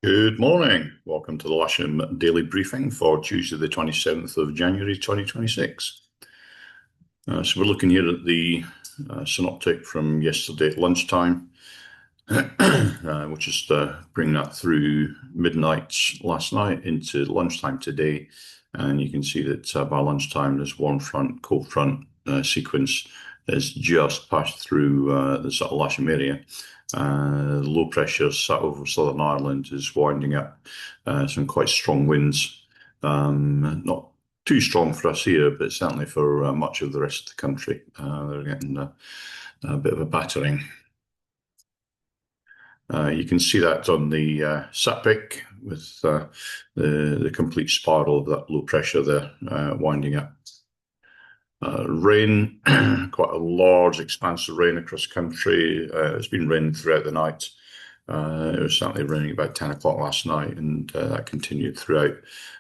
Good morning. Welcome to the Lasham Daily Briefing for Tuesday, the 27th of January 2026. So we're looking here at the synoptic from yesterday at lunchtime, which is bring that through midnight last night into lunchtime today. And you can see that by lunchtime, this warm front, cold front sequence has just passed through the sort of Lasham area. Low pressure sat over Southern Ireland is winding up some quite strong winds. Not too strong for us here, but certainly for much of the rest of the country. They're getting a bit of a battering. You can see that on the SatPic with the complete spiral of that low pressure there winding up. Rain, quite a large expanse of rain across the country. It's been raining throughout the night. It was certainly raining about 10 o'clock last night, and that continued throughout,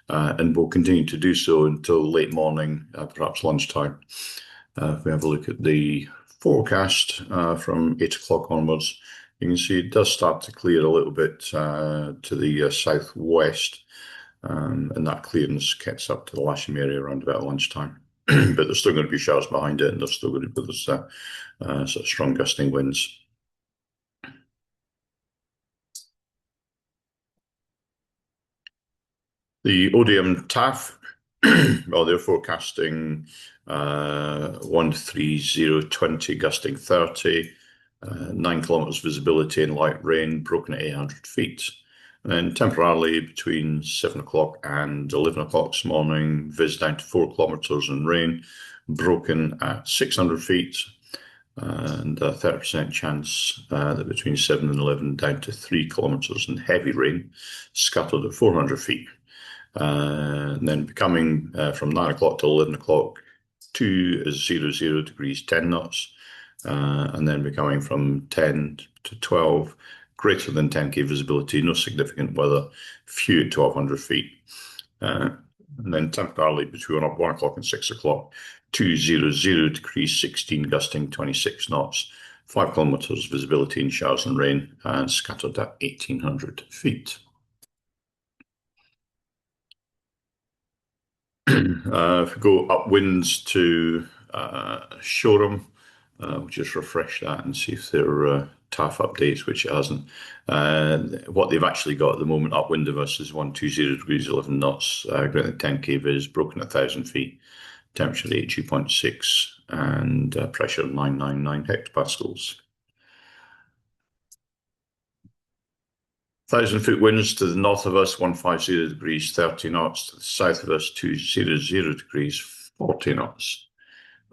and will continue to do so until late morning, perhaps lunchtime. If we have a look at the forecast from 8 o'clock onwards, you can see it does start to clear a little bit to the southwest, and that clearance gets up to the Lasham area around about lunchtime. But there's still going to be showers behind it, and there's still going to be those sort of strong gusting winds. The ODM TAF, well, they're forecasting 130, gusting 30, 9 kilometers visibility and light rain, broken at 800 feet. And then temporarily between 7 o'clock and 11 o'clock this morning, viz down to 4 kilometers in rain, broken at 600 feet, and a 30% chance that between 7 and 11 down to 3 kilometers in heavy rain, scattered at 400 feet. And then becoming from 9 o'clock to 11 o'clock, 2 is 00 degrees, 10 knots. And then becoming from 10 to 12, greater than 10k visibility, no significant weather, few at 1200 feet. And then temporarily between 1 o'clock and 6 o'clock, 200 degrees, 16 gusting, 26 knots, 5 kilometers visibility in showers and rain, and scattered at 1800 feet. If we go upwinds to Shoreham, we'll just refresh that and see if there are TAF updates, which it hasn't. What they've actually got at the moment upwind of us is 120 degrees, 11 knots, greater than 10k viz, broken at 1,000 feet, temperature 82.6, and pressure 999 hectopascals. 1,000-foot winds to the north of us, 150 degrees, 30 knots. To the south of us, 200 degrees, 40 knots.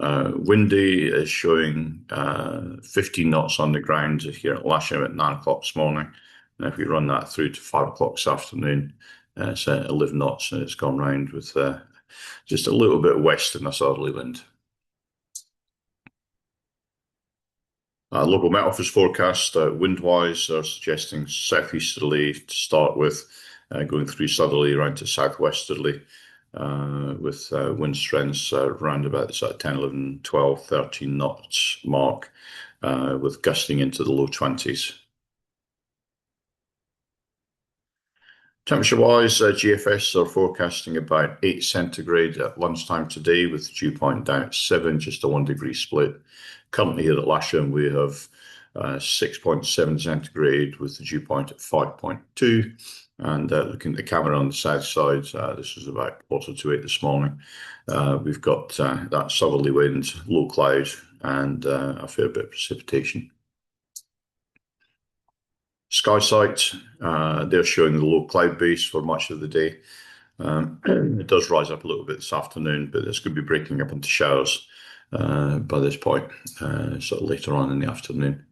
Windy is showing 15 knots on the ground here at Lasham at 9 o'clock this morning. And if we run that through to 5 o'clock this afternoon, it's 11 knots, and it's gone round with just a little bit west in a southerly wind. Local Met Office forecast, wind-wise, are suggesting southeasterly to start with, going through southerly around to southwesterly, with wind strengths around about the sort of 10, 11, 12, 13 knots mark, with gusting into the low 20s. Temperature-wise, GFS are forecasting about 8 centigrade at lunchtime today, with the dew point down at 7, just a 1 degree split. Currently here at Lasham, we have 6.7 centigrade with the dew point at 5.2. And looking at the camera on the south side, this is about 7:45 this morning. We've got that southerly wind, low cloud, and a fair bit of precipitation. SkySight, they're showing the low cloud base for much of the day. It does rise up a little bit this afternoon, but it's going to be breaking up into showers by this point, sort of later on in the afternoon.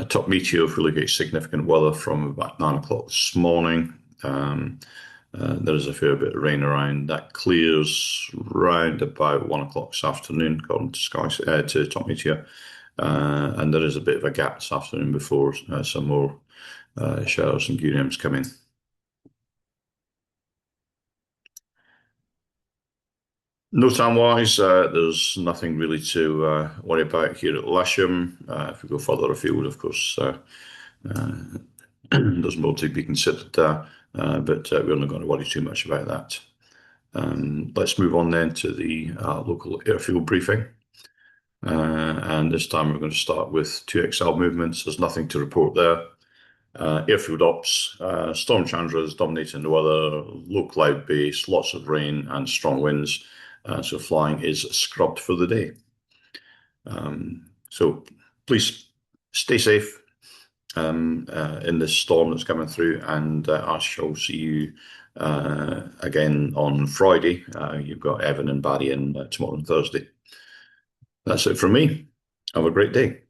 Top Meteo, if we look at significant weather from about 9 o'clock this morning, there is a fair bit of rain around. That clears round about 1 o'clock this afternoon, according to to Top Meteo. And there is a bit of a gap this afternoon before some more showers and GUNMs come in. No time-wise, there's nothing really to worry about here at Lasham. If we go further afield, of course, There's more to be considered there, but we're not going to worry too much about that. Let's move on then to the local airfield briefing. And this time we're going to start with 2XL movements. There's nothing to report there. Airfield ops, storm chandras dominating the weather, low cloud base, lots of rain and strong winds. So flying is scrubbed for the day. So please stay safe in this storm that's coming through, and I shall see you again on Friday. You've got Evan and Barry in tomorrow and Thursday. That's it from me. Have a great day.